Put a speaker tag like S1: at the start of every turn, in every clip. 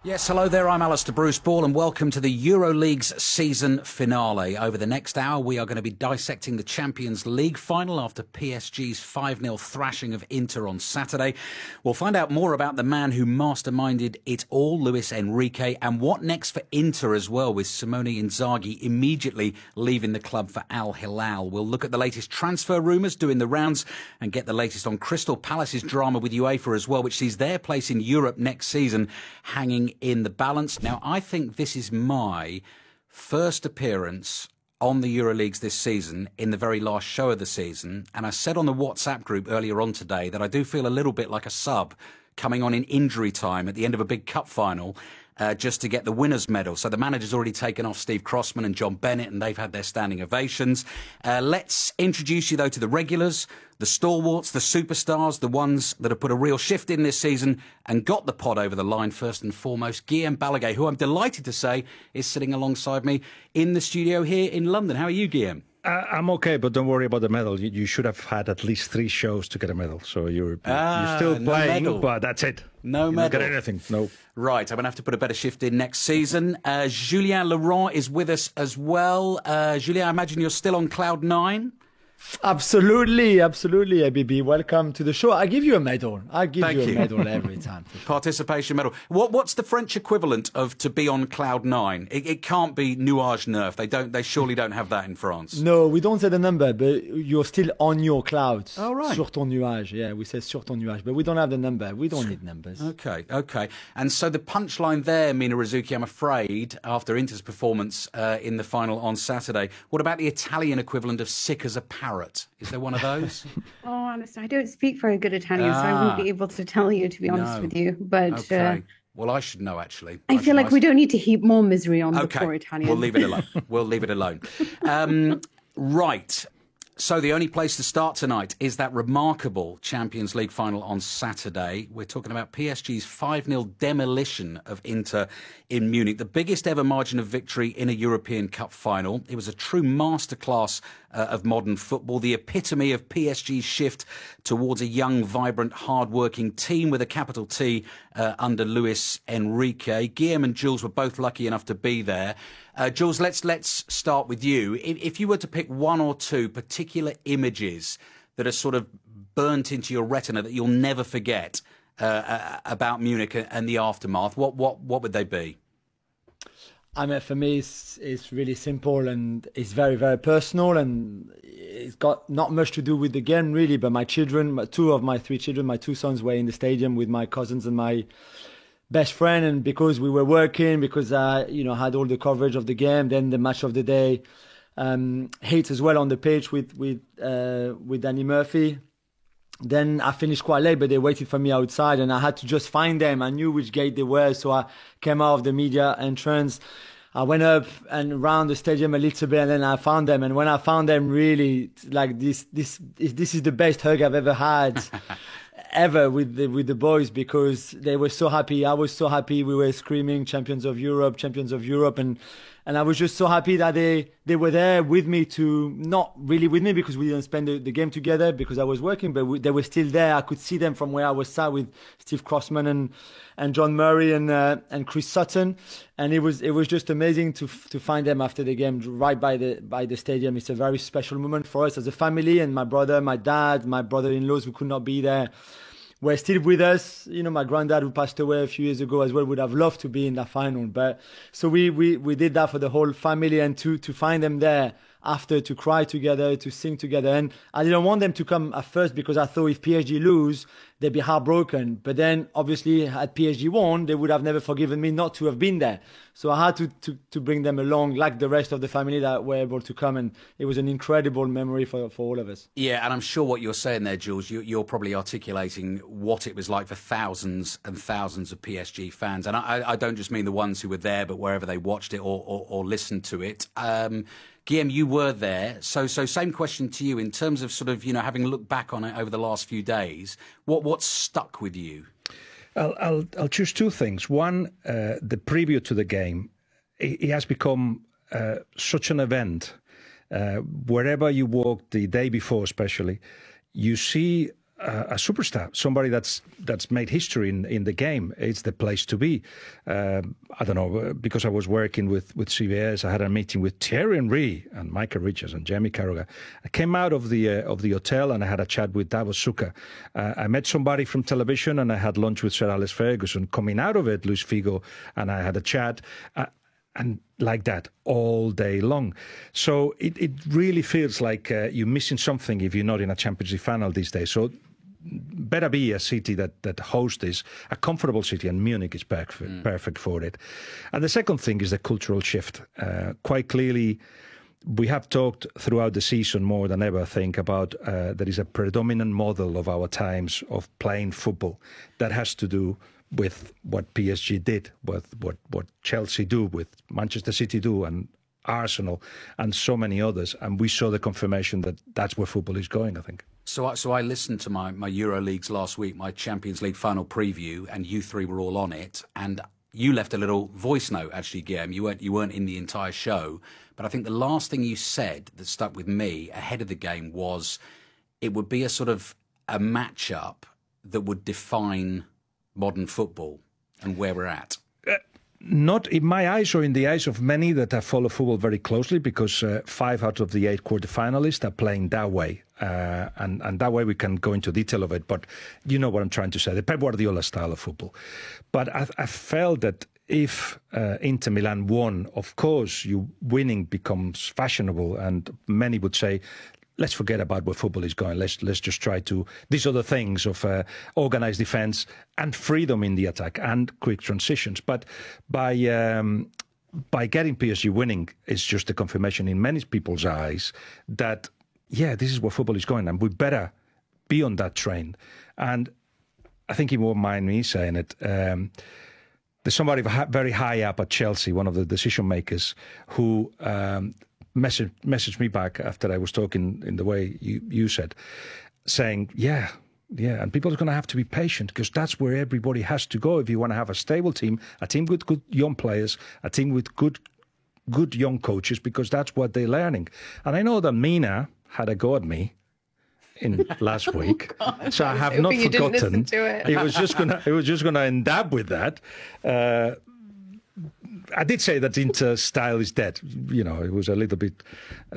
S1: Yes, hello there, I'm Alistair Bruce Ball and welcome to the EuroLeague's season finale. Over the next hour we are going to be dissecting the Champions League final after PSG's 5-0 thrashing of Inter on Saturday. We'll find out more about the man who masterminded it all, Luis Enrique, and what next for Inter as well, with Simone Inzaghi immediately leaving the club for Al Hilal. We'll look at the latest transfer rumours doing the rounds and get the latest on Crystal Palace's drama with UEFA as well, which sees their place in Europe next season hanging in the balance. Now, I think this is my first appearance on the EuroLeagues this season in the very last show of the season. And I said on the WhatsApp group earlier on today that I do feel a little bit like a sub coming on in injury time at the end of a big cup final just to get the winner's medal. So the manager's already taken off Steve Crossman and John Bennett, and they've had their standing ovations. Let's introduce you, though, to the regulars, the stalwarts, the superstars, the ones that have put a real shift in this season and got the pod over the line. First and foremost, Guillaume Balaguer, who I'm delighted to say is sitting alongside me in the studio here in London. How are you, Guillaume?
S2: I'm okay, but don't worry about the medal. You should have had at least 3 shows to get a medal. So you're still playing,
S1: medal.
S2: But that's it.
S1: No medal.
S2: You don't get anything. No.
S1: Right, I'm going to have to put a better shift in next season. Julien Laurent is with us as well. Julien, I imagine you're still on cloud 9?
S3: Absolutely, ABB. Welcome to the show. I give you a medal. I give you a medal every time. Sure.
S1: Participation medal. What's the French equivalent of to be on cloud 9? It can't be nuage neuf. They surely don't have that in France.
S3: No, we don't say the number, but you're still on your cloud.
S1: Oh, right.
S3: Sur ton nuage. Yeah, we say sur ton nuage, but we don't have the number. We don't need numbers.
S1: Okay. And so the punchline there, Mina Rzouki, I'm afraid, after Inter's performance in the final on Saturday, what about the Italian equivalent of sick as a parrot? Is there one of those?
S4: Oh, honestly, I don't speak very good Italian, so I won't be able to tell you, to be honest with you. But
S1: okay. Well, I should know, actually.
S4: I feel like we don't need to heap more misery on the poor Italian.
S1: We'll leave it alone. Right. So the only place to start tonight is that remarkable Champions League final on Saturday. We're talking about PSG's 5-0 demolition of Inter in Munich, the biggest ever margin of victory in a European Cup final. It was a true masterclass of modern football, the epitome of PSG's shift towards a young, vibrant, hard-working team with a capital T under Luis Enrique. Guillaume and Jules were both lucky enough to be there. Jules, let's start with you. If you were to pick one or two particular images that are sort of burnt into your retina that you'll never forget about Munich and the aftermath, what would they be?
S3: I mean, for me, it's really simple and it's very, very personal, and it's got not much to do with the game, really. But my children, 2 of my 3 children, my 2 sons were in the stadium with my cousins and my best friend, and because we were working, because I, had all the coverage of the game, then the match of the day, hit as well on the pitch with Danny Murphy. Then I finished quite late, but they waited for me outside and I had to just find them. I knew which gate they were, so I came out of the media entrance. I went up and around the stadium a little bit, and then I found them. And when I found them, really, like this is the best hug I've ever had. Ever with the boys, because they were so happy. I was so happy. We were screaming champions of Europe, and I was just so happy that they were there with me, to not really with me because we didn't spend the game together because I was working, but they were still there. I could see them from where I was sat with Steve Crossman and John Murray and Chris Sutton, and it was just amazing to find them after the game right by the stadium. It's a very special moment for us as a family, and my brother, my dad, my brother-in-laws who could not be there were still with us. My granddad, who passed away a few years ago as well, would have loved to be in that final. But so we did that for the whole family, and to find them there after, to cry together, to sing together. And I didn't want them to come at first because I thought if PSG lose, they'd be heartbroken. But then obviously had PSG won, they would have never forgiven me not to have been there. So I had to bring them along, like the rest of the family that were able to come. And it was an incredible memory for all of us.
S1: Yeah, and I'm sure what you're saying there, Jules, you're probably articulating what it was like for thousands and thousands of PSG fans. And I don't just mean the ones who were there, but wherever they watched it or listened to it. Guillaume, you were there. So same question to you in terms of sort of, having looked back on it over the last few days, what's stuck with you?
S2: I'll choose 2 things. One, the preview to the game. It has become such an event. Wherever you walk, the day before especially, you see a superstar, somebody that's made history in the game. It's the place to be. I don't know, because I was working with CBS, I had a meeting with Thierry Henry and Michael Richards and Jamie Carragher. I came out of the hotel and I had a chat with Davos Suker. I met somebody from television and I had lunch with Sir Alex Ferguson. Coming out of it, Luis Figo, and I had a chat. And like that all day long. So it really feels like you're missing something if you're not in a Champions League final these days. So better be a city that hosts this, a comfortable city, and Munich is perfect for it. And the second thing is the cultural shift. Quite clearly, we have talked throughout the season more than ever, I think, about there is a predominant model of our times of playing football that has to do with what PSG did, with what Chelsea do, with Manchester City do, and Arsenal, and so many others. And we saw the confirmation that that's where football is going, I think.
S1: So I listened to my Euro Leagues last week, my Champions League final preview, and you three were all on it. And you left a little voice note, actually, Guillaume. You weren't in the entire show. But I think the last thing you said that stuck with me ahead of the game was it would be a sort of a matchup that would define modern football and where we're at.
S2: Not in my eyes or in the eyes of many that have followed football very closely, because 5 out of the 8 quarterfinalists are playing that way. And that way we can go into detail of it. But you know what I'm trying to say, the Pep Guardiola style of football. But I felt that if Inter Milan won, of course, winning becomes fashionable. And many would say, let's forget about where football is going. Let's just try to these other things of organized defense and freedom in the attack and quick transitions. But by getting PSG winning is just a confirmation in many people's eyes that, yeah, this is where football is going, and we better be on that train. And I think he won't mind me saying it. There's somebody very high up at Chelsea, one of the decision makers, who messaged me back after I was talking in the way you said, saying, yeah, and people are going to have to be patient, because that's where everybody has to go if you want to have a stable team, a team with good young players, a team with good young coaches, because that's what they're learning. And I know that Mina had a go at me in last week, so I have not forgotten. It was just gonna end up with that. I did say that Inter style is dead. You know, it was a little bit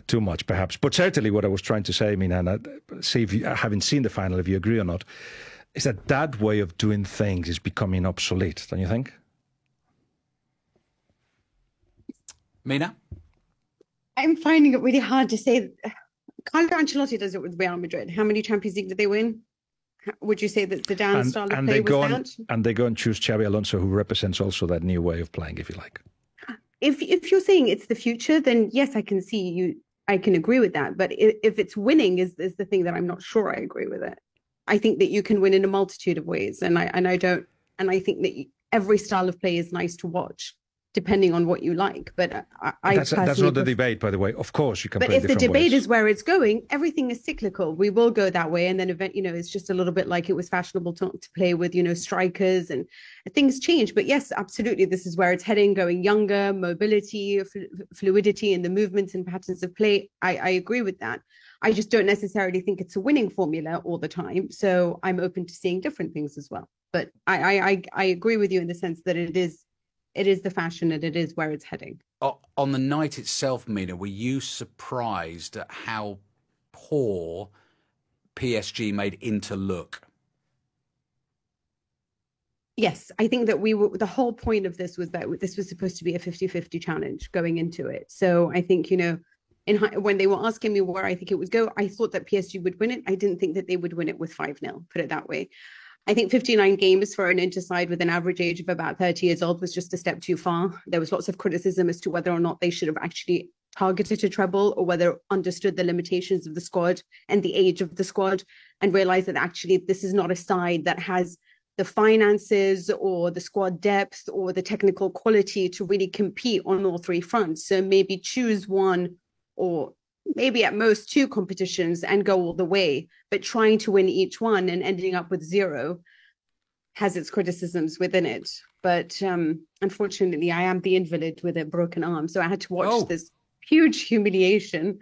S2: too much, perhaps. But certainly what I was trying to say, Mina, see if you haven't seen the final, if you agree or not, is that way of doing things is becoming obsolete, don't you think?
S1: Mina?
S4: I'm finding it really hard to say. Carlo Ancelotti does it with Real Madrid. How many Champions League did they win? Would you say that Zidane's style of play was that?
S2: And they go and choose Xabi Alonso, who represents also that new way of playing, if you like.
S4: If you're saying it's the future, then yes, I can see you. I can agree with that. But if it's winning is the thing that I'm not sure I agree with it. I think that you can win in a multitude of ways, and I think that every style of play is nice to watch, depending on what you like. But that's
S2: not the debate, by the way. Of course, you can.
S4: But if the debate is where it's going, everything is cyclical. We will go that way, and then it's just a little bit like it was fashionable to play with, strikers, and things change. But yes, absolutely, this is where it's heading. Going younger, mobility, fluidity in the movements and patterns of play. I agree with that. I just don't necessarily think it's a winning formula all the time. So I'm open to seeing different things as well. But I agree with you in the sense that it is the fashion and it is where it's heading.
S1: On the night itself, Mina, were you surprised at how poor PSG made Inter look?
S4: Yes, I think that the whole point of this was that this was supposed to be a 50-50 challenge going into it. So I think, when they were asking me where I think it would go, I thought that PSG would win it. I didn't think that they would win it with 5-0, put it that way. I think 59 games for an Inter side with an average age of about 30 years old was just a step too far. There was lots of criticism as to whether or not they should have actually targeted a treble, or whether understood the limitations of the squad and the age of the squad, and realized that actually this is not a side that has the finances or the squad depth or the technical quality to really compete on all three fronts. So maybe choose one, or maybe at most 2 competitions and go all the way, but trying to win each one and ending up with 0 has its criticisms within it. But unfortunately, I am the invalid with a broken arm, so I had to watch this huge humiliation.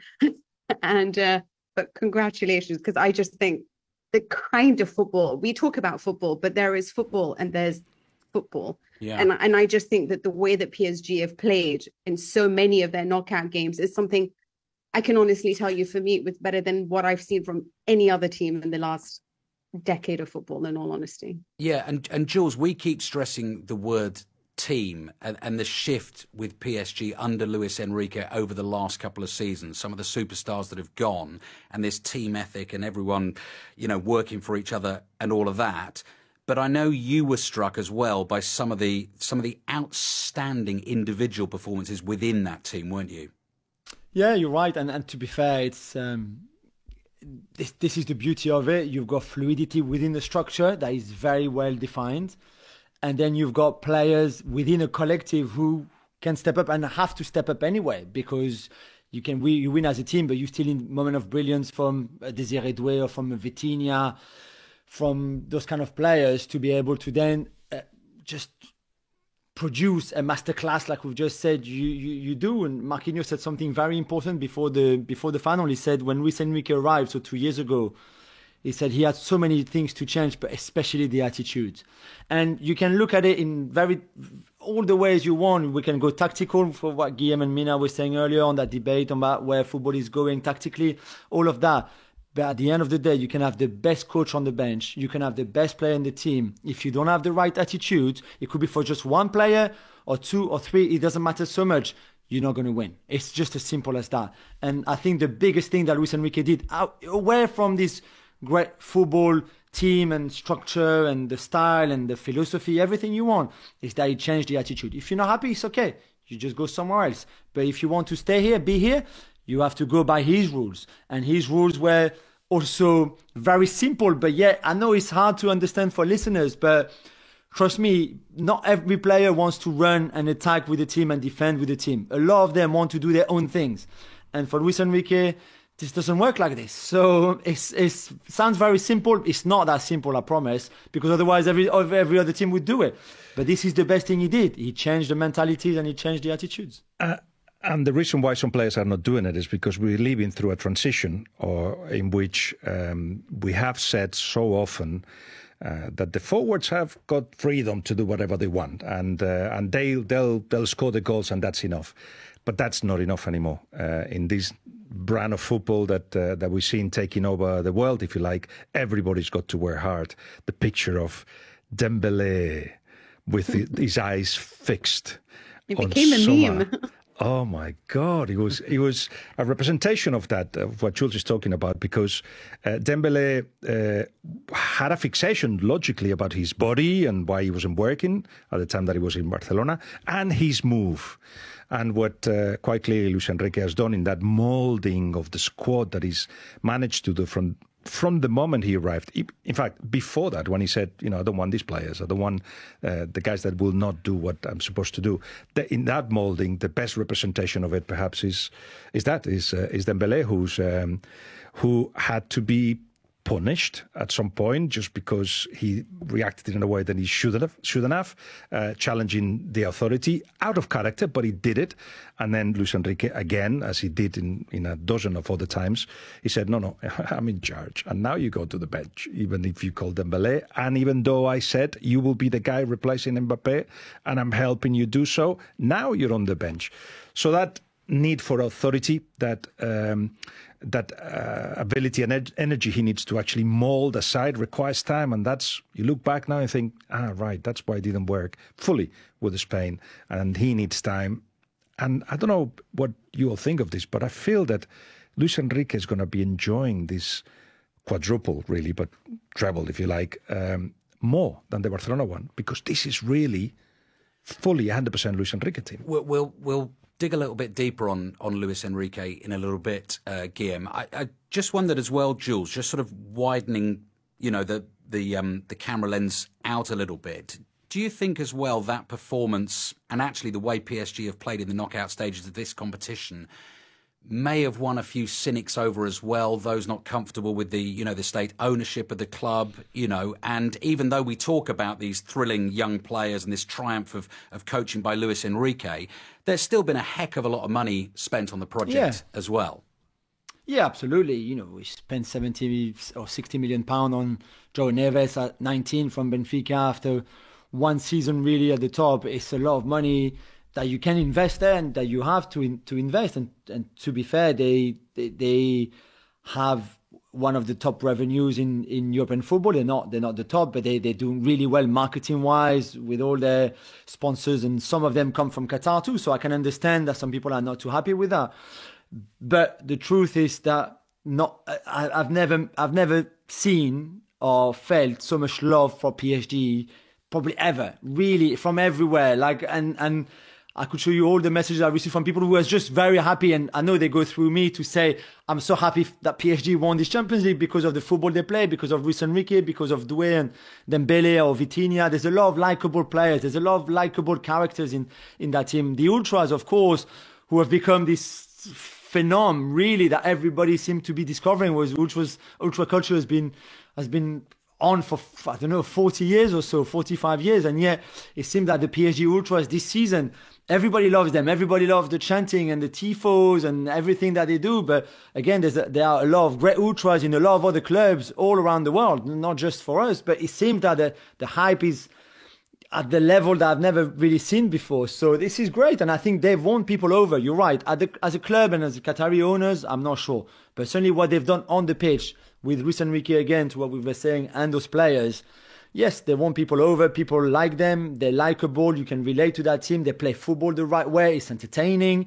S4: And but congratulations, because I just think the kind of football we talk about football, but there is football and there's football.
S1: Yeah.
S4: And I just think that the way that PSG have played in so many of their knockout games is something I can honestly tell you, for me, it was better than what I've seen from any other team in the last decade of football, in all honesty.
S1: Yeah, and Jules, we keep stressing the word team and the shift with PSG under Luis Enrique over the last couple of seasons, some of the superstars that have gone, and this team ethic and everyone, working for each other and all of that. But I know you were struck as well by some of the outstanding individual performances within that team, weren't you?
S3: Yeah, you're right. And to be fair, it's this is the beauty of it. You've got fluidity within the structure that is very well defined. And then you've got players within a collective who can step up and have to step up anyway, because you win as a team, but you still need moment of brilliance from Désiré Doué or from Vitinha, from those kind of players to be able to then just produce a masterclass like we've just said you do. And Marquinhos said something very important before the final. He said when Luis Enrique arrived, so 2 years ago, he said he had so many things to change, but especially the attitude. And you can look at it in all the ways you want. We can go tactical for what Guillaume and Mina were saying earlier on that debate about where football is going tactically, all of that. But at the end of the day, you can have the best coach on the bench. You can have the best player in the team. If you don't have the right attitude, it could be for just one player or two or three. It doesn't matter so much. You're not going to win. It's just as simple as that. And I think the biggest thing that Luis Enrique did, away from this great football team and structure and the style and the philosophy, everything you want, is that he changed the attitude. If you're not happy, it's okay. You just go somewhere else. But if you want to stay here, be here, you have to go by his rules. And his rules were also very simple. But yet, I know it's hard to understand for listeners, but trust me, not every player wants to run and attack with the team and defend with the team. A lot of them want to do their own things. And for Luis Enrique, this doesn't work like this. So it sounds very simple. It's not that simple, I promise, because otherwise every other team would do it. But this is the best thing he did. He changed the mentalities and he changed the attitudes.
S2: And the reason why some players are not doing it is because we're living through a transition in which we have said so often that the forwards have got freedom to do whatever they want, and they'll score the goals, and that's enough. But that's not enough anymore in this brand of football that we've seen taking over the world, if you like. Everybody's got to work hard. The picture of Dembélé with his eyes fixed.
S4: It became a meme.
S2: Oh my God! It was a representation of that, of what Jules is talking about, because Dembélé had a fixation logically about his body and why he wasn't working at the time that he was in Barcelona, and his move. And what quite clearly Luis Enrique has done in that molding of the squad that he's managed to do from the moment he arrived. In fact, before that, when he said, I don't want these players, I don't want the guys that will not do what I'm supposed to do. In that molding, the best representation of it perhaps is Dembélé, who had to be punished at some point just because he reacted in a way that he shouldn't have, challenging the authority out of character, but he did it. And then Luis Enrique, again, as he did in a dozen of other times, he said, no, I'm in charge. And now you go to the bench, even if you call Dembélé. And even though I said you will be the guy replacing Mbappé and I'm helping you do so, now you're on the bench. So that need for authority, that ability and energy he needs to actually mold a side requires time. And you look back now and think, right, that's why it didn't work fully with Spain. And he needs time. And I don't know what you all think of this, but I feel that Luis Enrique is going to be enjoying this quadruple, really, but treble, if you like, more than the Barcelona one, because this is really fully 100% Luis Enrique team.
S1: We'll dig a little bit deeper on Luis Enrique in a little bit, Guillaume. I just wondered as well, Jules, just sort of widening, the camera lens out a little bit. Do you think as well that performance and actually the way PSG have played in the knockout stages of this competition may have won a few cynics over as well, those not comfortable with the state ownership of the club, and even though we talk about these thrilling young players and this triumph of coaching by Luis Enrique, there's still been a heck of a lot of money spent on the project as well.
S3: Yeah, absolutely. You know, we spent 70 or 60 million pounds on Joe Neves at 19 from Benfica after one season really at the top. It's a lot of money that you can invest there and that you have to invest. And to be fair, they have one of the top revenues in European football. They're not the top, but they do really well marketing wise with all their sponsors, and some of them come from Qatar too. So I can understand that some people are not too happy with that. But the truth is that I've never seen or felt so much love for PSG, probably ever, really, from everywhere. Like, and I could show you all the messages I received from people who are just very happy. And I know they go through me to say, I'm so happy that PSG won this Champions League because of the football they play, because of Luis Enrique, because of Doué and Dembele or Vitinha. There's a lot of likable players. There's a lot of likable characters in that team. The Ultras, of course, who have become this phenom really that everybody seemed to be discovering, ultra culture has been on for, I don't know, 40 years or so, 45 years. And yet it seems that the PSG Ultras this season, everybody loves them. Everybody loves the chanting and the tifos and everything that they do. But again, there are a lot of great Ultras in a lot of other clubs all around the world, not just for us. But it seems that the hype is at the level that I've never really seen before. So this is great. And I think they've won people over. You're right. As a club and as a Qatari owners, I'm not sure. But certainly what they've done on the pitch with Luis Enrique, again, to what we were saying, and those players, yes, they won people over. People like them. They're likable. You can relate to that team. They play football the right way. It's entertaining.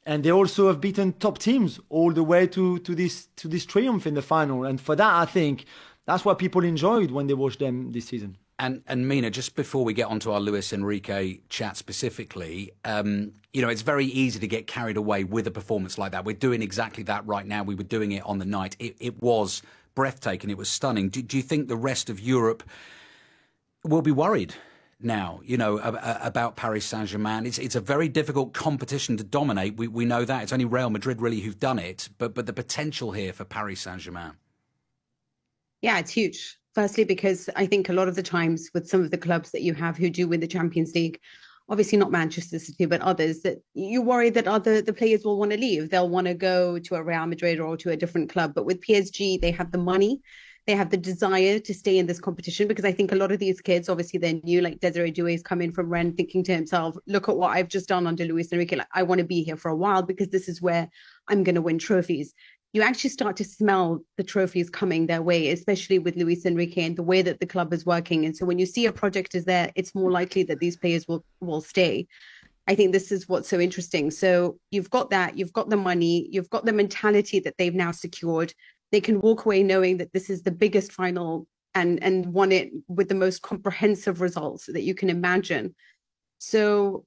S3: And they also have beaten top teams all the way to this triumph in the final. And for that, I think that's what people enjoyed when they watched them this season.
S1: And Mina, just before we get onto our Luis Enrique chat specifically, it's very easy to get carried away with a performance like that. We're doing exactly that right now. We were doing it on the night. It was breathtaking. It was stunning. Do you think the rest of Europe will be worried now, about Paris Saint-Germain? It's a very difficult competition to dominate. We know that. It's only Real Madrid really who've done it. But the potential here for Paris Saint-Germain.
S4: Yeah, it's huge. Firstly, because I think a lot of the times with some of the clubs that you have who do win the Champions League, obviously not Manchester City, but others, that you worry that the players will want to leave. They'll want to go to a Real Madrid or to a different club. But with PSG, they have the money. They have the desire to stay in this competition, because I think a lot of these kids, obviously they're new, like Desiree Doué's come in from Rennes thinking to himself, look at what I've just done under Luis Enrique. Like, I want to be here for a while because this is where I'm going to win trophies. You actually start to smell the trophies coming their way, especially with Luis Enrique and the way that the club is working. And so when you see a project is there, it's more likely that these players will stay. I think this is what's so interesting. So you've got that, you've got the money, you've got the mentality that they've now secured. They can walk away knowing that this is the biggest final and won it with the most comprehensive results that you can imagine. So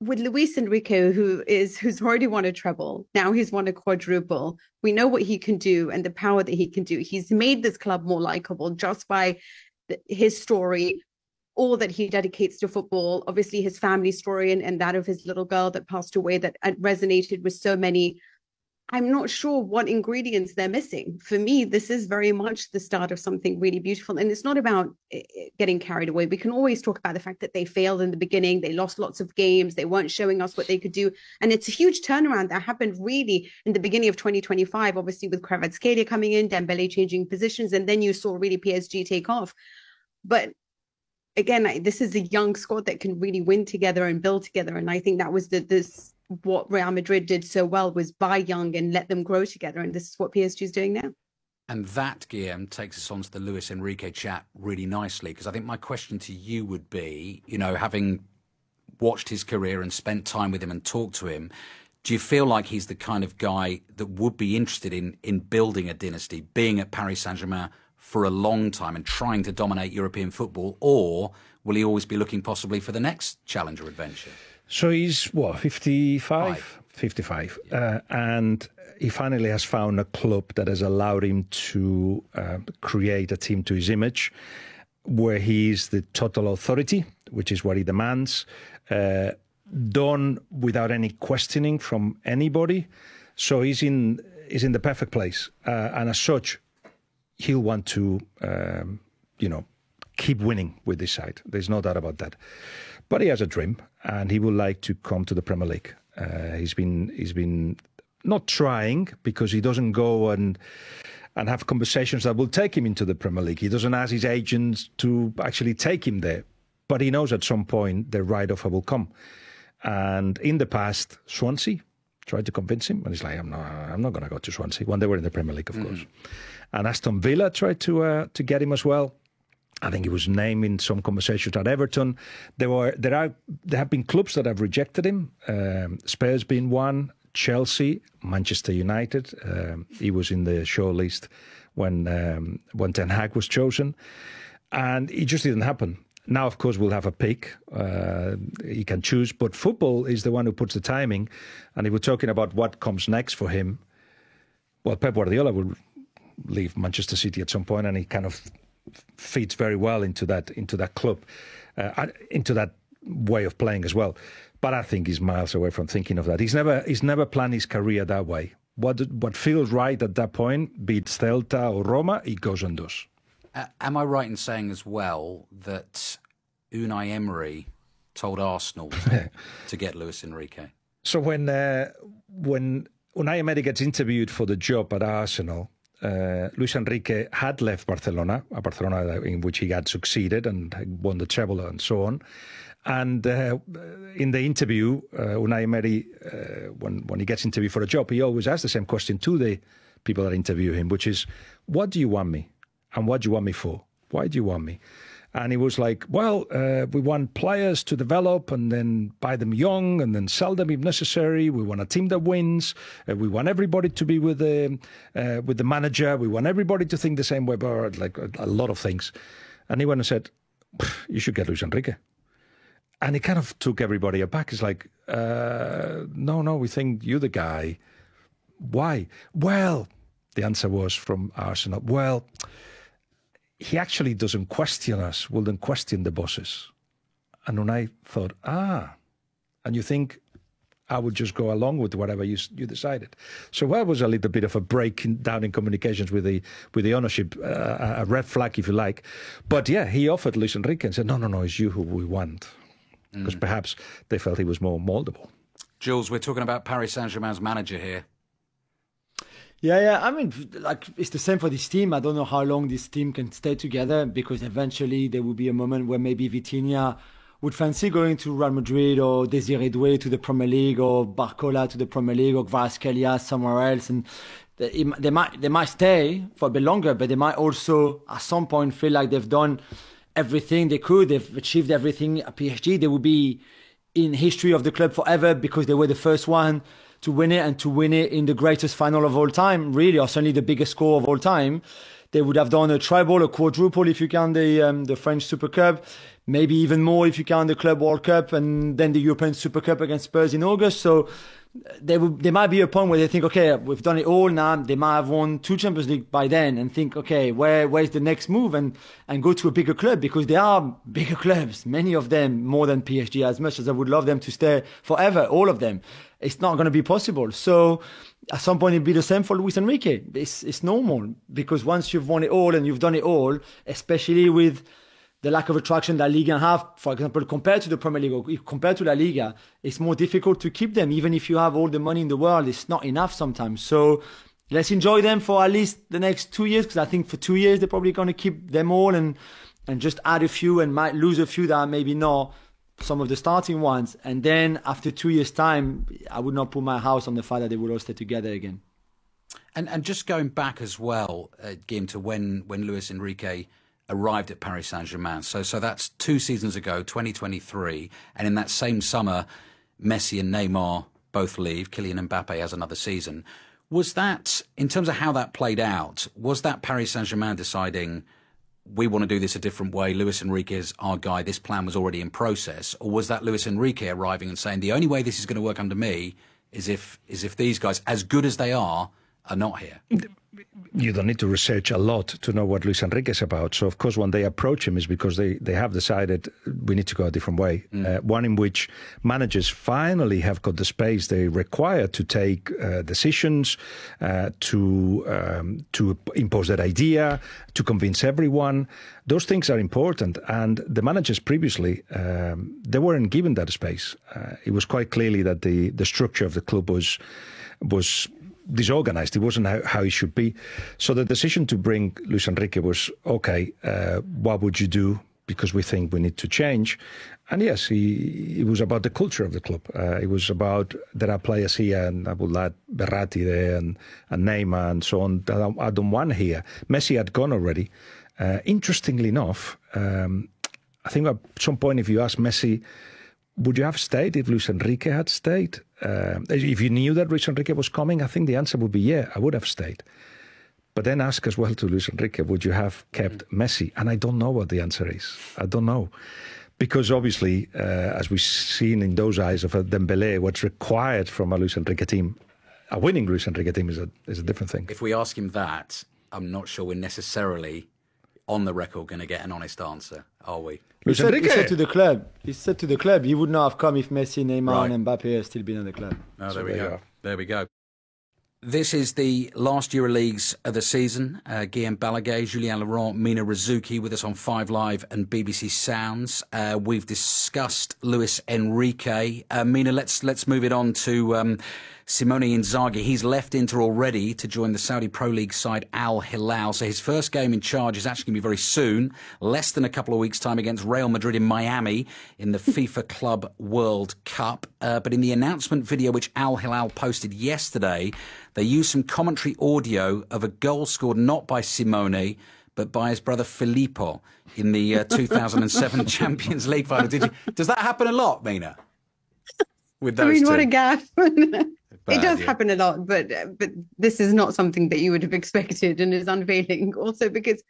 S4: with Luis Enrique, who's already won a treble, now he's won a quadruple. We know what he can do and the power that he can do. He's made this club more likable just by his story, all that he dedicates to football, obviously his family story and that of his little girl that passed away that resonated with so many. I'm not sure what ingredients they're missing. For me, this is very much the start of something really beautiful. And it's not about getting carried away. We can always talk about the fact that they failed in the beginning. They lost lots of games. They weren't showing us what they could do. And it's a huge turnaround that happened really in the beginning of 2025, obviously with Kvaratskhelia coming in, Dembele changing positions. And then you saw really PSG take off. But again, this is a young squad that can really win together and build together. And I think that was what Real Madrid did so well, was buy young and let them grow together. And this is what PSG is doing now.
S1: And that, Guillaume, takes us on to the Luis Enrique chat really nicely, because I think my question to you would be, having watched his career and spent time with him and talked to him, do you feel like he's the kind of guy that would be interested in building a dynasty, being at Paris Saint-Germain for a long time and trying to dominate European football, or will he always be looking possibly for the next challenge or adventure?
S2: So he's, 55? 55. Yeah. And he finally has found a club that has allowed him to create a team to his image, where he is the total authority, which is what he demands, done without any questioning from anybody. So he's in the perfect place. And as such, he'll want to, keep winning with this side. There's no doubt about that. But he has a dream, and he would like to come to the Premier League. He's been not trying, because he doesn't go and have conversations that will take him into the Premier League. He doesn't ask his agents to actually take him there. But he knows at some point the right offer will come. And in the past, Swansea tried to convince him, and he's like, I'm not going to go to Swansea, when they were in the Premier League, of course. And Aston Villa tried to get him as well. I think he was named in some conversations at Everton. There have been clubs that have rejected him. Spurs being one, Chelsea, Manchester United. He was in the shortlist when Ten Hag was chosen, and it just didn't happen. Now, of course, we'll have a pick. He can choose, but football is the one who puts the timing. And if we're talking about what comes next for him, well, Pep Guardiola will leave Manchester City at some point, and he kind of fits very well into that club, into that way of playing as well. But I think he's miles away from thinking of that. He's never planned his career that way. What feels right at that point, be it Celta or Roma, he goes and does.
S1: Am I right in saying as well that Unai Emery told Arsenal to get Luis Enrique?
S2: So when Unai Emery gets interviewed for the job at Arsenal, Luis Enrique had left Barcelona in which he had succeeded and won the treble and so on. And in the interview, Unai Emery, when he gets interviewed for a job, he always asks the same question to the people that interview him, which is, what do you want me? And what do you want me for? Why do you want me? And he was like, well, we want players to develop and then buy them young and then sell them if necessary. We want a team that wins. We want everybody to be with the manager. We want everybody to think the same way, but like a lot of things. And he went and said, you should get Luis Enrique. And it kind of took everybody aback. It's like, no, we think you're the guy. Why? Well, the answer was from Arsenal, well, he actually doesn't question us, wouldn't question the bosses. And when I thought, and you think I would just go along with whatever you decided. So that was a little bit of a break down in communications with the ownership, a red flag, if you like. But yeah, he offered Luis Enrique and said, no, it's you who we want. Because perhaps they felt he was more moldable.
S1: Jules, we're talking about Paris Saint-Germain's manager here.
S3: Yeah. I mean, like, it's the same for this team. I don't know how long this team can stay together, because eventually there will be a moment where maybe Vitinha would fancy going to Real Madrid, or Désiré Doué to the Premier League, or Barcola to the Premier League, or Kvaratskhelia somewhere else. And they might stay for a bit longer, but they might also at some point feel like they've done everything they could. They've achieved everything at PSG. They will be in history of the club forever because they were the first one to win it, and to win it in the greatest final of all time, really, or certainly the biggest score of all time. They would have done a treble, a quadruple if you count the French Super Cup, maybe even more if you count the Club World Cup, and then the European Super Cup against Spurs in August. So there might be a point where they think, okay, we've done it all now. They might have won 2 Champions League by then, and think, okay, where's the next move, and go to a bigger club, because they are bigger clubs, many of them more than PSG. As much as I would love them to stay forever, all of them, it's not going to be possible. So at some point it'll be the same for Luis Enrique. It's normal, because once you've won it all and you've done it all, especially with the lack of attraction that Liga have, for example, compared to the Premier League, or compared to La Liga, it's more difficult to keep them. Even if you have all the money in the world, it's not enough sometimes. So let's enjoy them for at least the next 2 years, because I think for 2 years they're probably going to keep them all and just add a few, and might lose a few that are maybe not some of the starting ones. And then after 2 years' time, I would not put my house on the fact that they will all stay together again.
S1: And just going back as well, Guillaume, to when Luis Enrique arrived at Paris Saint-Germain. So that's 2 seasons ago, 2023. And in that same summer, Messi and Neymar both leave. Kylian Mbappe has another season. Was that, in terms of how that played out, was that Paris Saint-Germain deciding, we want to do this a different way, Luis Enrique is our guy, this plan was already in process? Or was that Luis Enrique arriving and saying, the only way this is going to work under me is if these guys, as good as they are not here?
S2: You don't need to research a lot to know what Luis Enrique is about. So, of course, when they approach him is because they have decided we need to go a different way. One in which managers finally have got the space they require to take decisions, to impose their idea, to convince everyone. Those things are important. And the managers previously, they weren't given that space. It was quite clearly that the structure of the club was was disorganized. It wasn't how it should be. So the decision to bring Luis Enrique was, okay, what would you do? Because we think we need to change. And yes, it was about the culture of the club. It was about, there are players here, and I would add Berratti there and Neymar and so on, that I don't want here. Messi had gone already. Interestingly enough, I think at some point if you ask Messi, would you have stayed if Luis Enrique had stayed? If you knew that Luis Enrique was coming, I think the answer would be, yeah, I would have stayed. But then ask as well to Luis Enrique, would you have kept Messi? And I don't know what the answer is. I don't know. Because obviously, as we've seen in those eyes of a Dembélé, what's required from a Luis Enrique team, a winning Luis Enrique team is a different thing.
S1: If we ask him that, I'm not sure we're necessarily on the record going to get an honest answer, are we?
S3: He said to the club, he would not have come if Messi, Neymar and Mbappe had still been in the club.
S1: Oh, there we go. There we go. This is the last EuroLeagues of the season. Guillaume Balaguer, Julien Laurent, Mina Rzouki with us on 5 Live and BBC Sounds. We've discussed Luis Enrique. Mina, let's move it on to Simone Inzaghi. He's left Inter already to join the Saudi Pro League side Al Hilal. So his first game in charge is actually going to be very soon, less than a couple of weeks' time, against Real Madrid in Miami in the FIFA Club World Cup. But in the announcement video which Al Hilal posted yesterday, they used some commentary audio of a goal scored not by Simone, but by his brother Filippo in the 2007 Champions League final. Does that happen a lot, Mina? With those two?
S4: What a gaffe. It does happen a lot, but this is not something that you would have expected and is unveiling. Also, because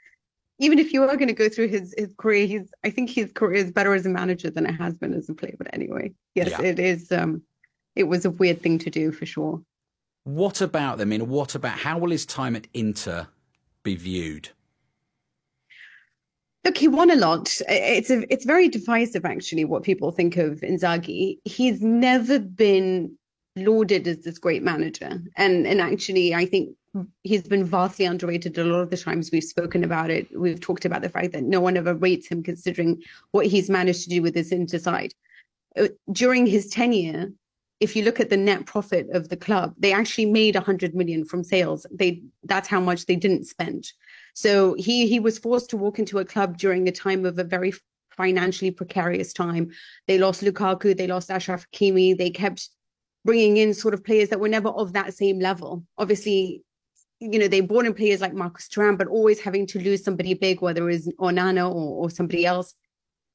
S4: even if you are going to go through his career, I think his career is better as a manager than it has been as a player. But anyway, yes, It is. It was a weird thing to do for sure.
S1: What about them? How will his time at Inter be viewed?
S4: Look, he won a lot. It's very divisive, actually, what people think of Inzaghi. He's never been lauded as this great manager. And actually, I think he's been vastly underrated a lot of the times we've spoken about it. We've talked about the fact that no one ever rates him considering what he's managed to do with this Inter side. During his tenure, if you look at the net profit of the club, they actually made 100 million from sales. That's how much they didn't spend. So he was forced to walk into a club during a time of a very financially precarious time. They lost Lukaku, they lost Achraf Hakimi, they kept bringing in sort of players that were never of that same level. Obviously, they brought in players like Marcus Thuram, but always having to lose somebody big, whether it was Onana or somebody else.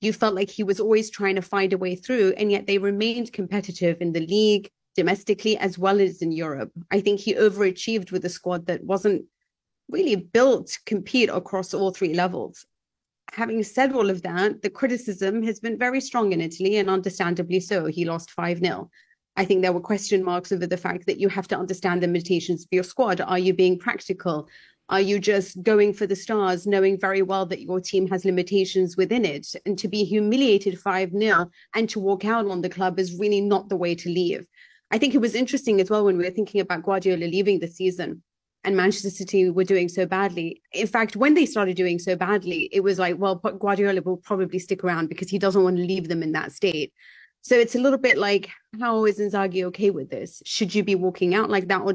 S4: You felt like he was always trying to find a way through, and yet they remained competitive in the league, domestically, as well as in Europe. I think he overachieved with a squad that wasn't really built to compete across all three levels. Having said all of that, the criticism has been very strong in Italy, and understandably so. He lost 5-0. I think there were question marks over the fact that you have to understand the limitations of your squad. Are you being practical? Are you just going for the stars, knowing very well that your team has limitations within it? And to be humiliated 5-0 and to walk out on the club is really not the way to leave. I think it was interesting as well when we were thinking about Guardiola leaving the season and Manchester City were doing so badly. In fact, when they started doing so badly, it was like, well, Guardiola will probably stick around because he doesn't want to leave them in that state. So it's a little bit like, how is Inzaghi okay with this? Should you be walking out like that? Or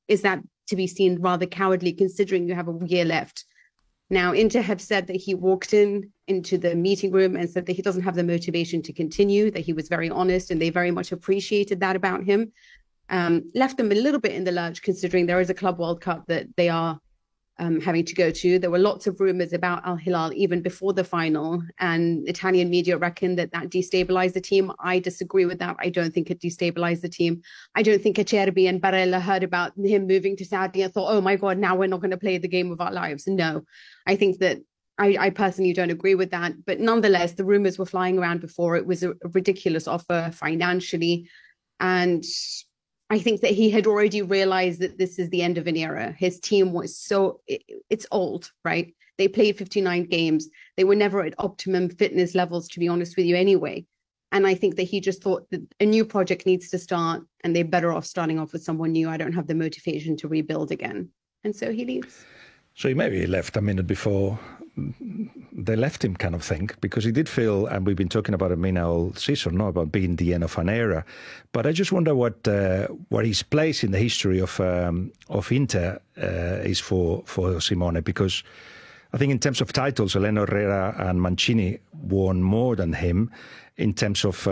S4: is that to be seen rather cowardly considering you have a year left? Now, Inter have said that he walked into the meeting room and said that he doesn't have the motivation to continue, that he was very honest, and they very much appreciated that about him. Left them a little bit in the lurch considering there is a Club World Cup that they are having to go to. There were lots of rumours about Al Hilal even before the final, and Italian media reckon that destabilised the team. I disagree with that. I don't think it destabilised the team. I don't think Acerbi and Barella heard about him moving to Saudi and thought, oh my God, now we're not going to play the game of our lives. No, I think that I personally don't agree with that. But nonetheless, the rumours were flying around before. It was a ridiculous offer financially. And I think that he had already realized that this is the end of an era. His team was it's old, right? They played 59 games. They were never at optimum fitness levels, to be honest with you anyway. And I think that he just thought that a new project needs to start and they're better off starting off with someone new. I don't have the motivation to rebuild again. And so he leaves.
S2: So he maybe left a minute before they left him, kind of thing, because he did feel, and we've been talking about it Mina all season, no, about being the end of an era. But I just wonder what his place in the history of Inter is for Simone, because I think in terms of titles, Eleno Herrera and Mancini won more than him. In terms of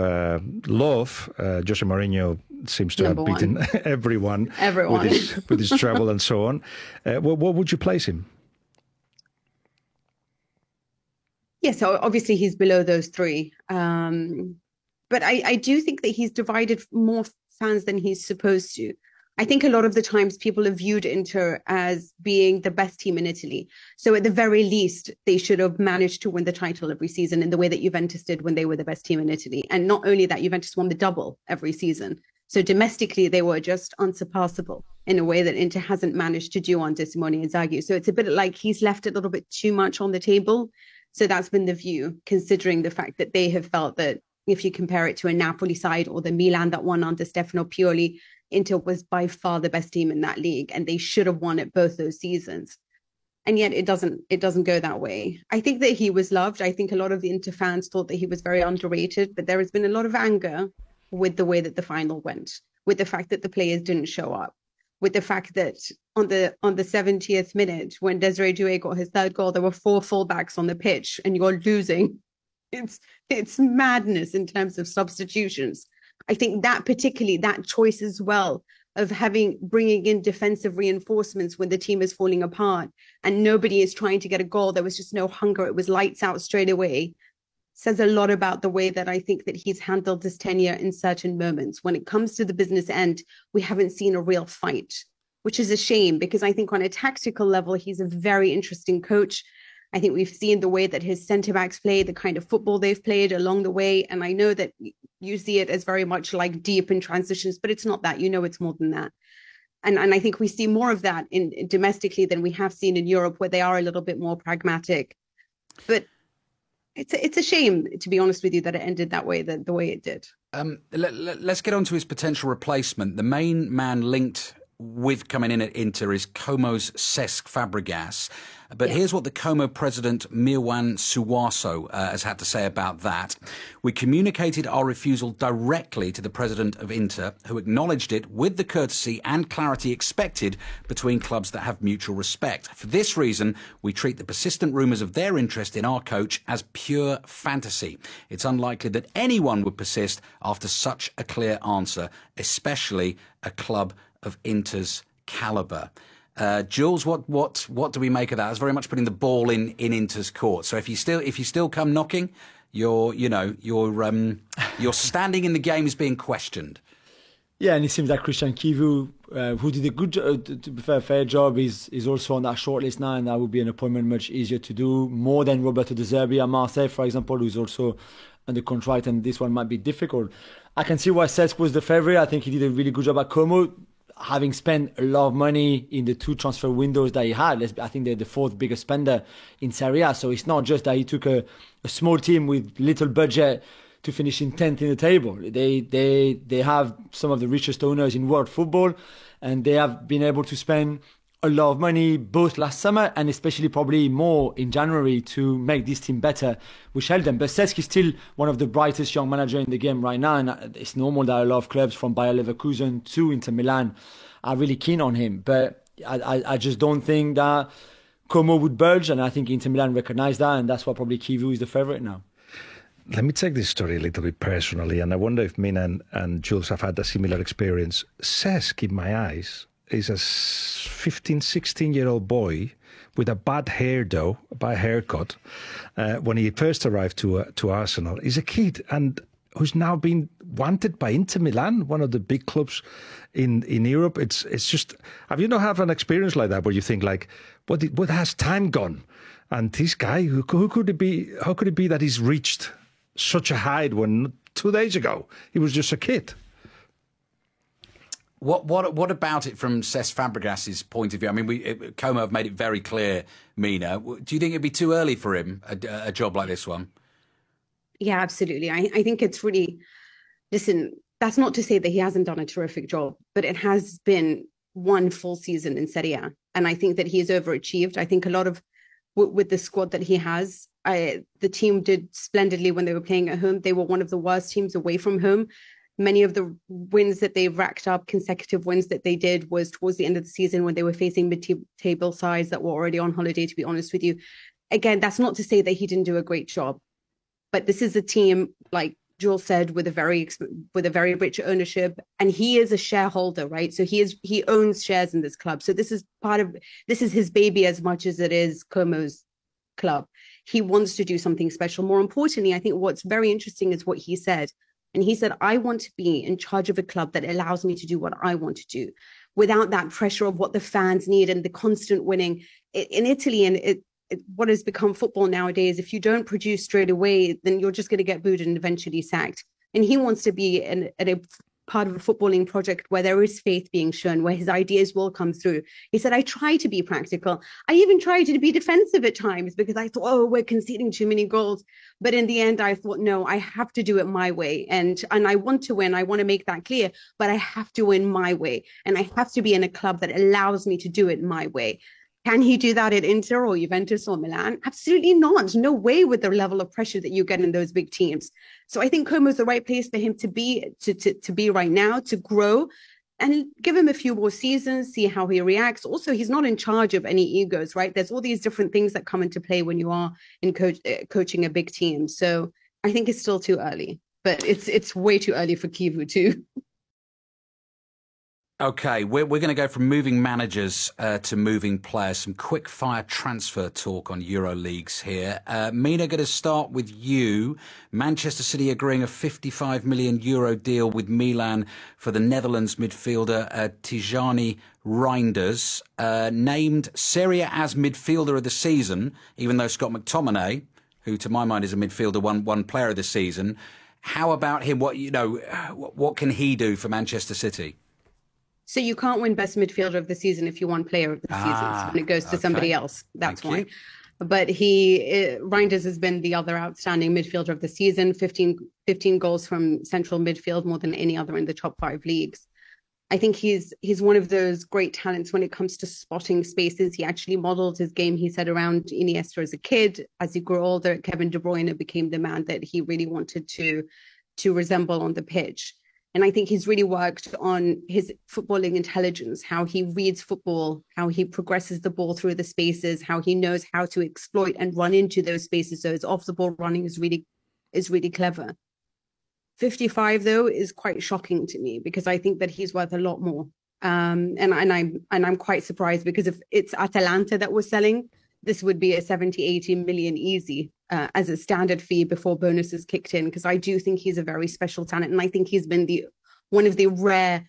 S2: love, Jose Mourinho seems to have beaten everyone with his travel and so on. What would you place him?
S4: Yeah, so obviously he's below those three. But I do think that he's divided more fans than he's supposed to. I think a lot of the times people have viewed Inter as being the best team in Italy. So at the very least, they should have managed to win the title every season in the way that Juventus did when they were the best team in Italy. And not only that, Juventus won the double every season. So domestically, they were just unsurpassable in a way that Inter hasn't managed to do under Simone Inzaghi. So it's a bit like he's left a little bit too much on the table. So that's been the view, considering the fact that they have felt that if you compare it to a Napoli side or the Milan that won under Stefano Pioli, Inter was by far the best team in that league, and they should have won it both those seasons. And yet it doesn't go that way. I think that he was loved. I think a lot of the Inter fans thought that he was very underrated, but there has been a lot of anger with the way that the final went, with the fact that the players didn't show up, with the fact that on the 70th minute, when Desiree Doué got his third goal, there were 4 fullbacks on the pitch, and you're losing. It's madness in terms of substitutions. I think that particularly, that choice as well of bringing in defensive reinforcements when the team is falling apart and nobody is trying to get a goal. There was just no hunger. It was lights out straight away. Says a lot about the way that I think that he's handled his tenure in certain moments. When it comes to the business end, we haven't seen a real fight, which is a shame, because I think on a tactical level, he's a very interesting coach. I think we've seen the way that his centre-backs play, the kind of football they've played along the way. And I know that you see it as very much like deep in transitions, but it's not that. You know, it's more than that. And I think we see more of that in domestically than we have seen in Europe, where they are a little bit more pragmatic. But it's a shame, to be honest with you, that it ended that way, the way it did.
S1: Let's get on to his potential replacement. The main man linked with coming in at Inter is Como's Cesc Fabregas. But here's what the Como president, Mirwan Suwaso, has had to say about that. We communicated our refusal directly to the president of Inter, who acknowledged it with the courtesy and clarity expected between clubs that have mutual respect. For this reason, we treat the persistent rumours of their interest in our coach as pure fantasy. It's unlikely that anyone would persist after such a clear answer, especially a club of Inter's calibre. Jules, what do we make of that? It's very much putting the ball in Inter's court. So if you still come knocking, your standing in the game is being questioned.
S3: Yeah, and it seems like Christian Chivu, who did a good, to be fair job, is also on that shortlist now, and that would be an appointment much easier to do, more than Roberto De Zerbi at Marseille, for example, who's also under contract, and this one might be difficult. I can see why Cesc was the favourite. I think he did a really good job at Como, having spent a lot of money in the 2 transfer windows that he had. I think they're the 4th biggest spender in Serie A. So it's not just that he took a small team with little budget to finish in 10th in the table. They have some of the richest owners in world football, and they have been able to spend a lot of money both last summer and especially probably more in January to make this team better, which helped them. But Cesc is still one of the brightest young managers in the game right now, and it's normal that a lot of clubs from Bayer Leverkusen to Inter Milan are really keen on him. But I just don't think that Como would budge, and I think Inter Milan recognize that, and that's why probably Chivu is the favourite now.
S2: Let me take this story a little bit personally, and I wonder if Mina and Jules have had a similar experience. Cesc, in my eyes, is a 15, 16-year-old boy with a bad haircut. When he first arrived to Arsenal, he's a kid and who's now been wanted by Inter Milan, one of the big clubs in Europe. It's just, have you not had an experience like that where you think like, what has time gone? And this guy, who could it be? How could it be that he's reached such a height when 2 days ago he was just a kid?
S1: What about it from Cesc Fabregas's point of view? I mean, Como have made it very clear, Mina. Do you think it'd be too early for him, a job like this one?
S4: Yeah, absolutely. I think it's really, listen, that's not to say that he hasn't done a terrific job, but it has been one full season in Serie A. And I think that he has overachieved. I think a lot of with the squad that he has. The team did splendidly when they were playing at home. They were one of the worst teams away from home. Many of the wins that they racked up, consecutive wins that they did, was towards the end of the season when they were facing mid-table sides that were already on holiday, to be honest with you. Again, that's not to say that he didn't do a great job, but this is a team, like Jules said, with a very rich ownership, and he is a shareholder, right? So he owns shares in this club. So this is his baby as much as it is Como's club. He wants to do something special. More importantly, I think what's very interesting is what he said. And he said, I want to be in charge of a club that allows me to do what I want to do without that pressure of what the fans need and the constant winning. In Italy, and what has become football nowadays, if you don't produce straight away, then you're just going to get booed and eventually sacked. And he wants to be at a part of a footballing project where there is faith being shown, where his ideas will come through. He said, I try to be practical. I even tried to be defensive at times because I thought, oh, we're conceding too many goals. But in the end, I thought, no, I have to do it my way. And I want to win. I want to make that clear, but I have to win my way. And I have to be in a club that allows me to do it my way. Can he do that at Inter or Juventus or Milan? Absolutely not. No way with the level of pressure that you get in those big teams. So I think Como is the right place for him to be right now, to grow, and give him a few more seasons, see how he reacts. Also, he's not in charge of any egos, right? There's all these different things that come into play when you are in coaching a big team. So I think it's still too early, but it's way too early for Kivu too.
S1: Okay, we're going to go from moving managers to moving players. Some quick fire transfer talk on EuroLeagues here. Mina, going to start with you. Manchester City agreeing a €55 million deal with Milan for the Netherlands midfielder Tijani Reinders, named Serie A's midfielder of the season, even though Scott McTominay, who to my mind is a midfielder, won player of the season. How about him? What can he do for Manchester City?
S4: So you can't win best midfielder of the season if you won player of the season. So when it goes to somebody else, that's why. But Reinders has been the other outstanding midfielder of the season, 15 goals from central midfield, more than any other in the top 5 leagues. I think he's one of those great talents when it comes to spotting spaces. He actually modeled his game, he said, around Iniesta as a kid. As he grew older, Kevin De Bruyne became the man that he really wanted to resemble on the pitch. And I think he's really worked on his footballing intelligence, how he reads football, how he progresses the ball through the spaces, how he knows how to exploit and run into those spaces. So his off-the-ball running is really clever. 55, though, is quite shocking to me because I think that he's worth a lot more. And I'm quite surprised because if it's Atalanta that was selling, this would be a 70-80 million easy as a standard fee before bonuses kicked in, because I do think he's a very special talent. And I think he's been one of the rare,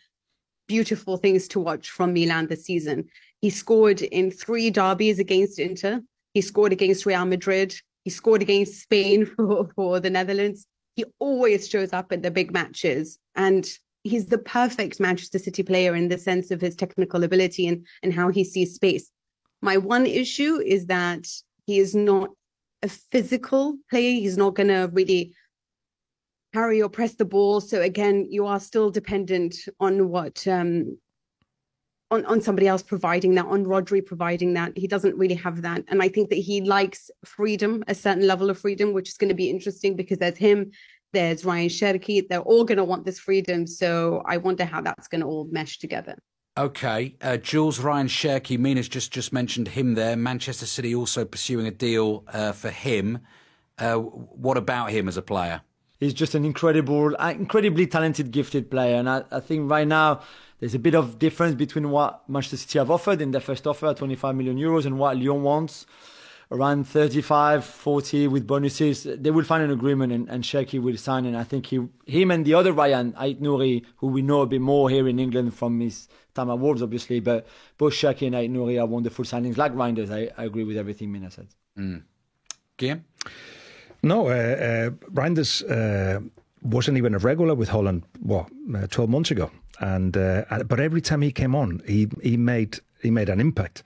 S4: beautiful things to watch from Milan this season. He scored in 3 derbies against Inter. He scored against Real Madrid. He scored against Spain for the Netherlands. He always shows up at the big matches. And he's the perfect Manchester City player in the sense of his technical ability and how he sees space. My one issue is that he is not a physical player. He's not going to really carry or press the ball. So again, you are still dependent on what on somebody else providing that, on Rodri providing that. He doesn't really have that. And I think that he likes freedom, a certain level of freedom, which is going to be interesting because there's him, there's Ryan Cherki. They're all going to want this freedom. So I wonder how that's going to all mesh together.
S1: Okay, Jules, Ryan Cherki, Mina's just mentioned him there. Manchester City also pursuing a deal for him. What about him as a player?
S3: He's just an incredibly talented, gifted player. And I think right now there's a bit of difference between what Manchester City have offered in their first offer, 25 million euros, and what Lyon wants, around 35, 40 with bonuses. They will find an agreement and Cherki will sign. And I think him and the other Ryan Aït-Nouri, who we know a bit more here in England from his time at Wolves, obviously, but both Cherki and Aït-Nouri are wonderful signings. Like Reinders, I agree with everything Mina said.
S1: Guillaume?
S2: No, Reinders wasn't even a regular with Holland, 12 months ago. But every time he came on, he made an impact.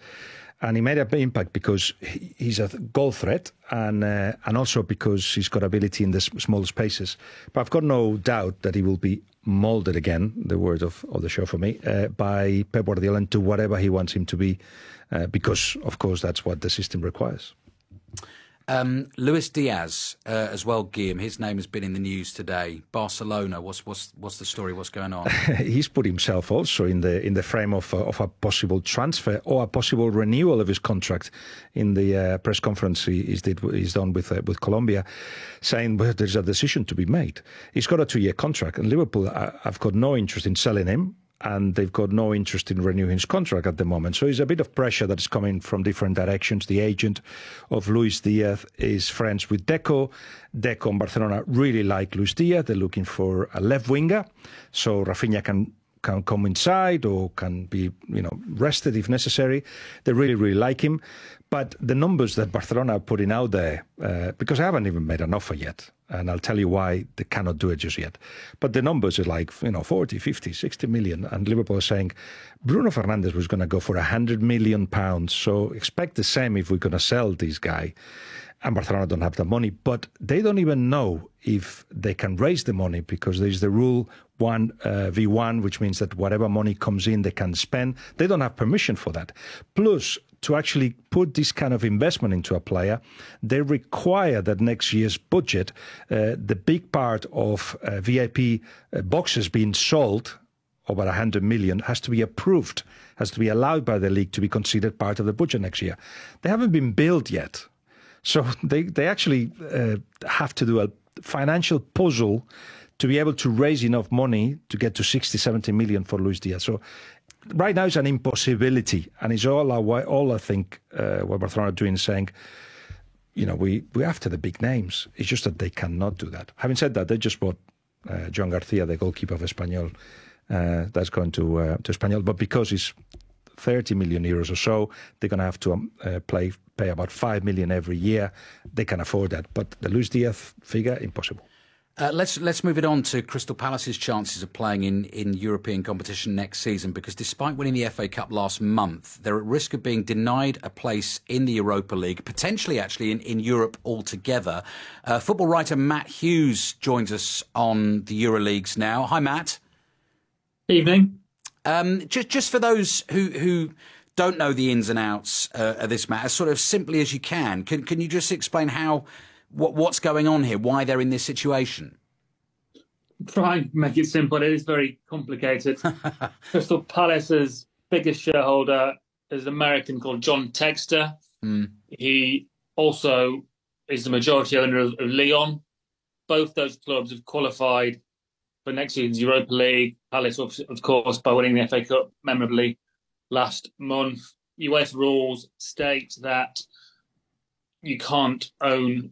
S2: And he made an impact because he's a goal threat and also because he's got ability in the small spaces. But I've got no doubt that he will be molded again, the word of the show for me, by Pep Guardiola into whatever he wants him to be, because, of course, that's what the system requires.
S1: Luis Diaz as well, Guillaume. His name has been in the news today. Barcelona. What's the story? What's going on?
S2: He's put himself also in the frame of a possible transfer or a possible renewal of his contract. In the press conference he's done with Colombia, saying there's a decision to be made. He's got a 2-year contract, and Liverpool have got no interest in selling him, and they've got no interest in renewing his contract at the moment. So it's a bit of pressure that's coming from different directions. The agent of Luis Diaz is friends with Deco. Deco and Barcelona really like Luis Diaz. They're looking for a left winger, so Rafinha can come inside or can be, rested if necessary. They really, really like him. But the numbers that Barcelona are putting out there, because I haven't even made an offer yet, and I'll tell you why they cannot do it just yet. But the numbers are like, 40, 50, 60 million. And Liverpool are saying Bruno Fernandes was going to go for £100 million. So expect the same if we're going to sell this guy. And Barcelona don't have the money, but they don't even know if they can raise the money, because there's the rule 1v1, which means that whatever money comes in, they can spend. They don't have permission for that. Plus, to actually put this kind of investment into a player, they require that next year's budget, the big part of VIP boxes being sold, over 100 million, has to be approved, has to be allowed by the league to be considered part of the budget next year. They haven't been built yet. So they actually have to do a financial puzzle to be able to raise enough money to get to 60, 70 million for Luis Diaz. So right now it's an impossibility, and it's all I think what Barcelona are doing is saying, we're after the big names. It's just that they cannot do that. Having said that, they just bought Joan Garcia, the goalkeeper of Espanyol. That's going to Espanyol, but because it's 30 million euros or so, they're going to have to pay about 5 million every year. They can afford that, but the Luis Diaz figure, impossible.
S1: Let's move it on to Crystal Palace's chances of playing in European competition next season, because despite winning the FA Cup last month, they're at risk of being denied a place in the Europa League, potentially actually in Europe altogether. Football writer Matt Hughes joins us on the EuroLeagues now. Hi, Matt.
S5: Evening.
S1: Just for those who don't know the ins and outs of this matter, as sort of simply as you can you just explain what's going on here, why they're in this situation?
S5: Try and make it simple. It is very complicated. Crystal Palace's biggest shareholder is an American called John Textor. He also is the majority owner of Lyon. Both those clubs have qualified for next season's Europa League. Palace, of course, by winning the FA Cup memorably last month. UEFA rules state that you can't own,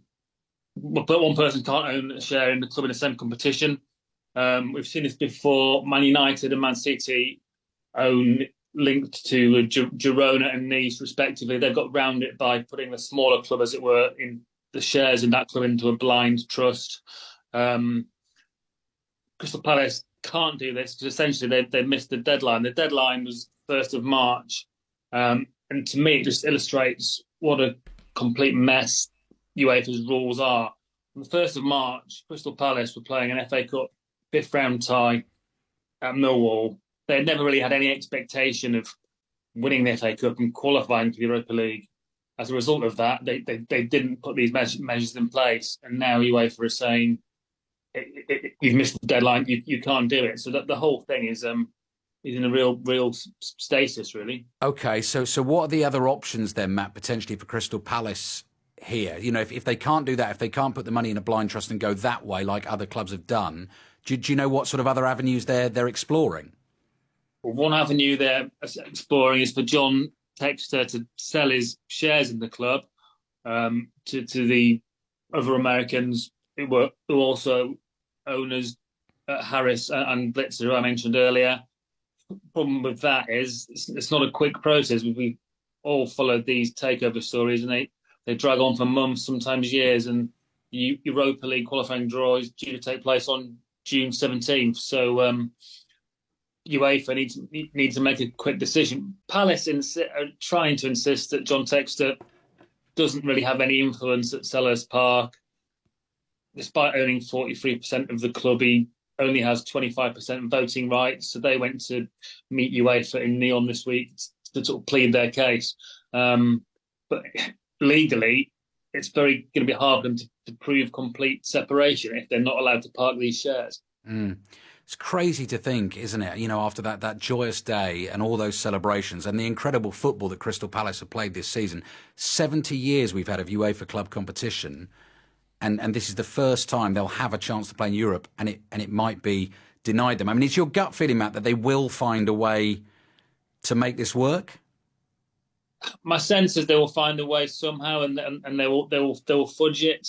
S5: but one person can't own a share in the club in the same competition. We've seen this before. Man United and Man City own, linked to Girona and Nice, respectively. They've got round it by putting the smaller club, as it were, in the shares in that club into a blind trust. Crystal Palace can't do this because essentially they missed the deadline. The deadline was 1st of March. And to me, it just illustrates what a complete mess UEFA's rules are. On the 1st of March, Crystal Palace were playing an FA Cup 5th round tie at Millwall. They had never really had any expectation of winning the FA Cup and qualifying for the Europa League. As a result of that, they didn't put these measures in place. And now UEFA is saying, you've missed the deadline, you can't do it. So that the whole thing is in a real stasis, really. Okay,
S1: so what are the other options then, Matt, potentially for Crystal Palace here? If they can't do that, if they can't put the money in a blind trust and go that way like other clubs have done, do you know what sort of other avenues they're exploring?
S5: Well, one avenue they're exploring is for John Textor to sell his shares in the club to the other Americans who also owners Harris and Blitzer, who I mentioned earlier. The problem with that is it's not a quick process. We all followed these takeover stories, and they drag on for months, sometimes years. And the Europa League qualifying draw is due to take place on June 17th. So UEFA needs to make a quick decision. Palace are trying to insist that John Textor doesn't really have any influence at Selhurst Park. Despite owning 43% of the club, he only has 25% voting rights. So they went to meet UEFA in Lyon this week to sort of plead their case. But legally, it's very going to be hard for them to prove complete separation if they're not allowed to park these shares.
S1: It's crazy to think, isn't it? You know, after that joyous day and all those celebrations and the incredible football that Crystal Palace have played this season, 70 years we've had of UEFA club competition, and this is the first time they'll have a chance to play in Europe, and it might be denied them. I mean, it's your gut feeling, Matt, that they will find a way to make this work?
S5: My sense is they will find a way somehow, and they will fudge it.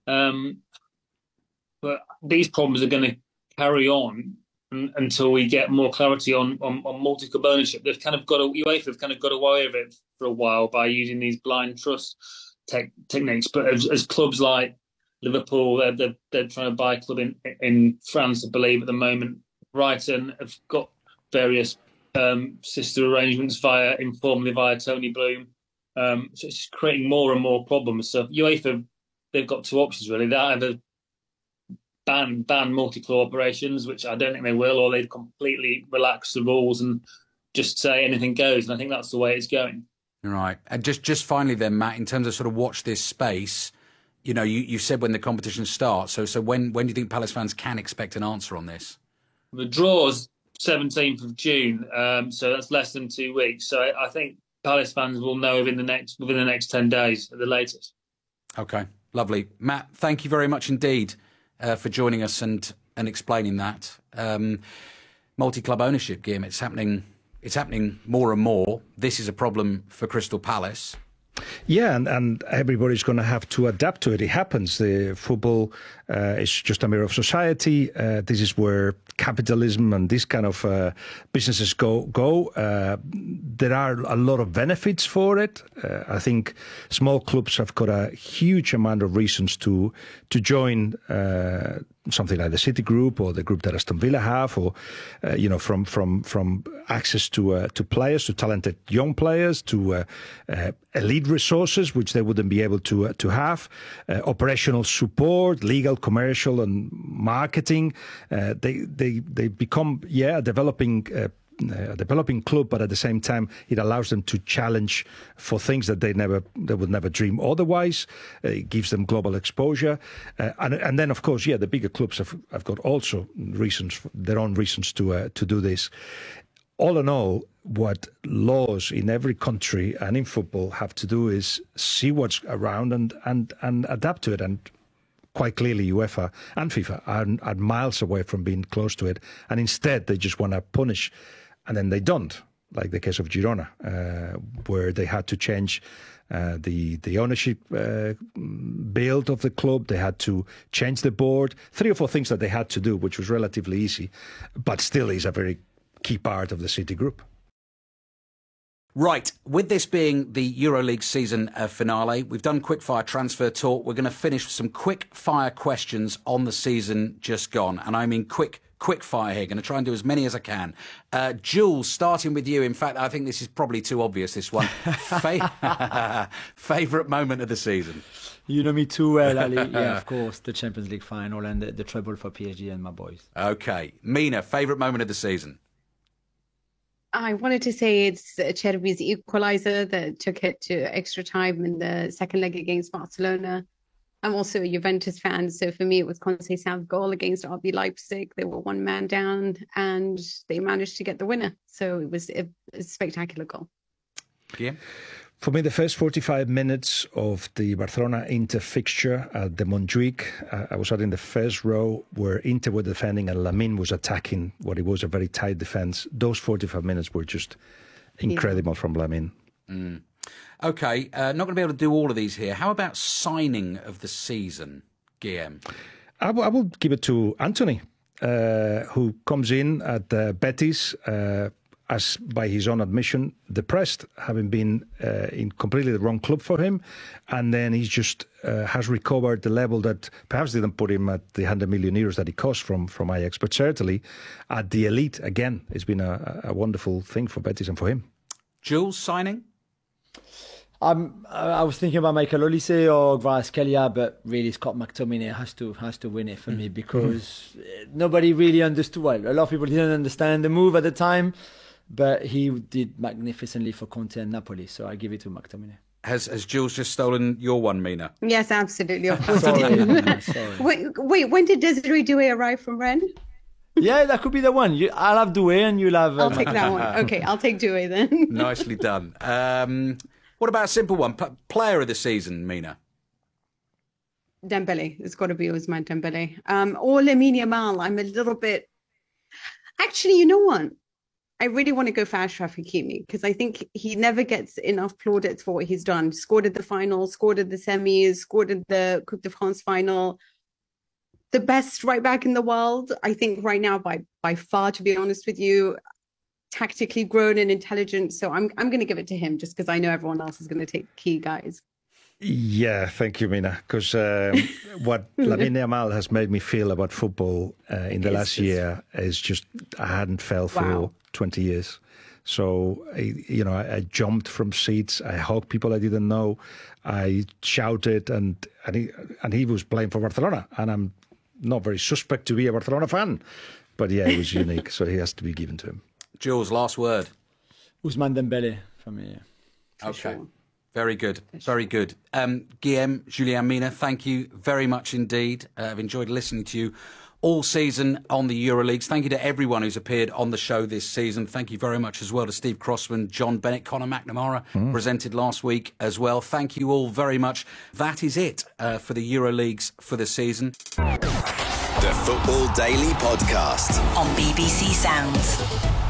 S5: But these problems are going to carry on until we get more clarity on multi-club ownership. UEFA have kind of got away with it for a while by using these blind trust techniques. But as clubs like Liverpool, they're trying to buy a club in France, I believe, at the moment. Brighton have got various sister arrangements informally via Tony Bloom. So it's just creating more and more problems. So UEFA, they've got two options really. They either ban multi-club operations, which I don't think they will, or they completely relax the rules and just say anything goes. And I think that's the way it's going.
S1: Right. And just finally then, Matt, in terms of sort of watch this space, you know, you said when the competition starts. So when do you think Palace fans can expect an answer on this?
S5: The draw's 17th of June, so that's less than 2 weeks. So I think Palace fans will know within the next 10 days at the latest. Okay,
S1: lovely. Matt, thank you very much indeed for joining us and explaining that. Multi-club ownership game, it's happening more and more. This is a problem for Crystal Palace.
S2: Yeah, and everybody's going to have to adapt to it. It happens. The football is just a mirror of society. This is where capitalism and this kind of businesses go. There are a lot of benefits for it. I think small clubs have got a huge amount of reasons to join something like the City Group or the group that Aston Villa have, or from access to players, to talented young players, to elite resources which they wouldn't be able to have, operational support, legal, commercial, and marketing. They become a developing club, but at the same time, it allows them to challenge for things that they would never dream otherwise. It gives them global exposure, and then of course, the bigger clubs have got also their own reasons to do this. All in all, what laws in every country and in football have to do is see what's around and adapt to it. And quite clearly, UEFA and FIFA are miles away from being close to it, and instead they just want to punish. And then they don't, like the case of Girona, where they had to change the ownership build of the club. They had to change the board. 3 or 4 things that they had to do, which was relatively easy, but still is a very key part of the City Group.
S1: Right, with this being the EuroLeague season finale, we've done quickfire transfer talk. We're going to finish with some quick-fire questions on the season just gone. And I mean quick fire here. Going to try and do as many as I can. Jules, starting with you. In fact, I think this is probably too obvious, this one. Favourite moment of the season?
S3: You know me too well, Ali. Yeah, of course, the Champions League final and the treble for PSG and my boys.
S1: OK. Mina, favourite moment of the season?
S4: I wanted to say it's Cherby's equaliser that took it to extra time in the second leg against Barcelona. I'm also a Juventus fan, so for me it was Conceição's goal against RB Leipzig. They were 1 man down and they managed to get the winner. So it was a spectacular goal.
S1: Yeah.
S2: For me, the first 45 minutes of the Barcelona-Inter fixture at the Montjuic, I was out in the first row where Inter were defending and Lamine was attacking what it was a very tight defence. Those 45 minutes were just incredible from Lamine.
S1: OK, not going to be able to do all of these here. How about signing of the season, Guillem?
S2: I will give it to Anthony, who comes in at Betis, as by his own admission, depressed, having been in completely the wrong club for him. And then he just has recovered the level that perhaps didn't put him at the 100 million euros that he cost from Ajax, but certainly at the elite again. It's been a wonderful thing for Betis and for him.
S1: Jules, signing?
S3: I was thinking about Michael Olise or Kvaratskhelia, but really Scott McTominay has to win it for me, because nobody really understood. Well, a lot of people didn't understand the move at the time, but he did magnificently for Conte and Napoli, so I give it to McTominay.
S1: Has Jules just stolen your one, Mina?
S4: Yes, absolutely. Of course he did.
S3: Sorry.
S4: Wait, when did Desiree Doué arrive from Rennes?
S3: Yeah, that could be the one. I'll have Doué and you'll have...
S4: I'll take that one. Okay, I'll take Doué then.
S1: Nicely done. What about a simple one? Player of the season, Mina?
S4: Dembele. It's got to be Ousmane Dembele. Or Lamine Yamal. I'm a little bit... Actually, you know what? I really want to go for Achraf Hakimi because I think he never gets enough plaudits for what he's done. Scored at the final, scored at the semis, scored at the Coupe de France final. The best right back in the world, I think right now by far, to be honest with you, tactically grown and intelligent. So I'm going to give it to him just because I know everyone else is going to take key guys.
S2: Yeah, thank you, Mina. Because what Lamine Yamal has made me feel about football in the last year is just I hadn't felt for 20 years. So, I jumped from seats. I hugged people I didn't know. I shouted, and he was playing for Barcelona. And I'm not very suspect to be a Barcelona fan. But yeah, it was unique. So he has to be given to him.
S1: Jules, last word.
S3: Ousmane Dembele for me.
S1: Okay. Sure. Very good. Very good. Guillaume, Julien, Mina, thank you very much indeed. I've enjoyed listening to you all season on the EuroLeagues. Thank you to everyone who's appeared on the show this season. Thank you very much as well to Steve Crossman, John Bennett, Conor McNamara, presented last week as well. Thank you all very much. That is it for the EuroLeagues for the season.
S6: The Football Daily Podcast on BBC Sounds.